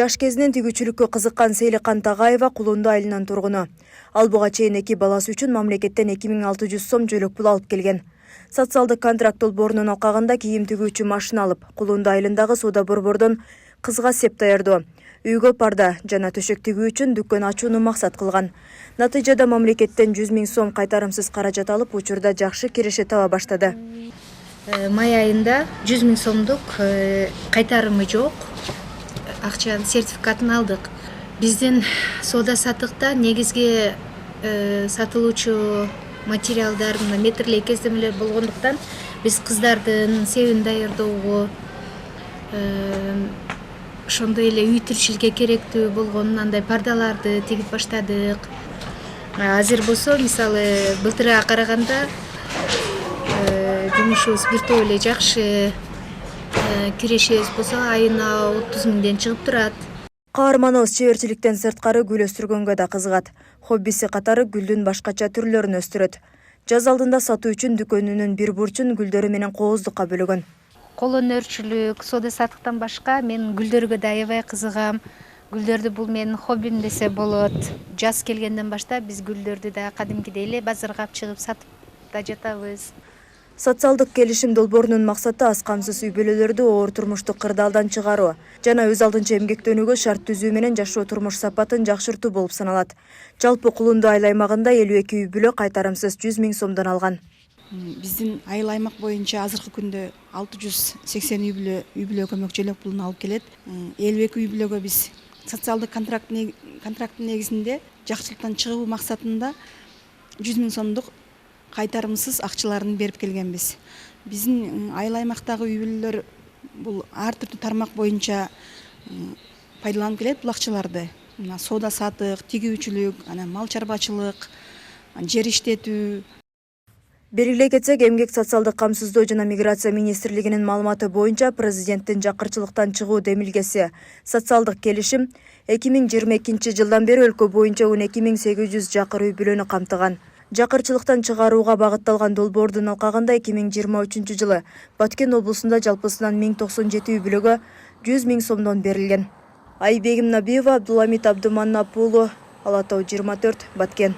Жаш кезинен тигүүчүлүккө кызыккан Сейликан Тагайева Кулунду айылынын тургуну. Ал буга чейин 2 баласы үчүн мамлекеттен 2600 сом жөлөк пул алып келген. Социалдык контракт долбоорунун алкагында кийим тигүүчү машина алып, Кулунду айылындагы сууда борбордон кызга сеп даярдоо, үйгө парда жана төшөк тигүү үчүн дүкөн ачууну максат кылган. Натыйжада мамлекеттен 100 000 сом кайтарымсыз каражат алып, учурда жакшы киреше таба баштады. Май айында 100 000 сомдук кайтарымы жок. Акча сертификатын алдык. Биздин соода сатыкта негизги сатылуучу материалдар метрлей кездемелер болгондуктан биз кыздардын себин даярдоого, ошондой эле үй тирчиликке керектүү болгон андай пардаларды тигип баштадык. Азыр болсо мисалы былтырга караганда жумушубуз бир топ эле жакшы, кирешибиз болсо айына 30 000ден чыгып турат. Каарманыбыз чеберчиликтен сырткары гүл өстүргөнгө да кызыгат. Хоббиси катары гүлдүн башкача түрлөрүн өстүрөт. Жаз алдында сатуу үчүн дүкөнүнүн бир бурчун гүлдөрү менен кооздукка бөлөгөн. Кол өнөрчүлүк, соода саттыктан башка мен гүлдөргө да аябай кызыгам. Гүлдөрдү бул менин хоббим десе болот. Жаз келгенден баштап биз гүлдөрдү да кадимкидей эле базарга алып чыгып сатып да жатабыз. Социалдык келишим долбоорунун максаты аз камсыз үй бүлөлөрдү оор турмуштук кырдаалдан чыгаруу жана өз алдынча эмгектенүүгө шарт түзүү менен жашоо турмуш сапатын жакшыртуу болуп саналат. Жалпы Кулунду айыл аймагында 52 үй бүлө кайтарымсыз 100 000 сомдон алган. Биздин айыл аймак боюнча азыркы күндө 680 үй бүлө көмөк жөлөк пулун алып келет. 52 үй бүлөгө биз социалдык контракттын негизинде жакшылыктан чыгуу максатында 100 000 сомдук кайтарымсыз акчаларын берип келгенбиз. Биздин айыл аймактагы үй бүлөлөр бул ар түрдүү тармак боюнча пайдаланып келет бул акчаларды. Соода сатык, тигүүчүлүк, мал чарбачылык, жер иштетүү. Белгилей кетсек, эмгек социалдык камсыздоо жана миграция министрлигинин маалыматы боюнча президенттин жакырчылыктан чыгуу демилгеси социалдык келишим 2022 жылдан бери өлкө боюнча 12 800 жакыр үй бүлөнү камтыган. Жакырчылыктан чыгарууга багытталган долбоордун алкагында 2023 жылы Баткен облусунда жалпысынан 1097 үй бүлөгө 100 000 сомдон берилген. Айбегим Набиева, Абдуламит Абдуманап уулу, Ала Тоо 24, Баткен.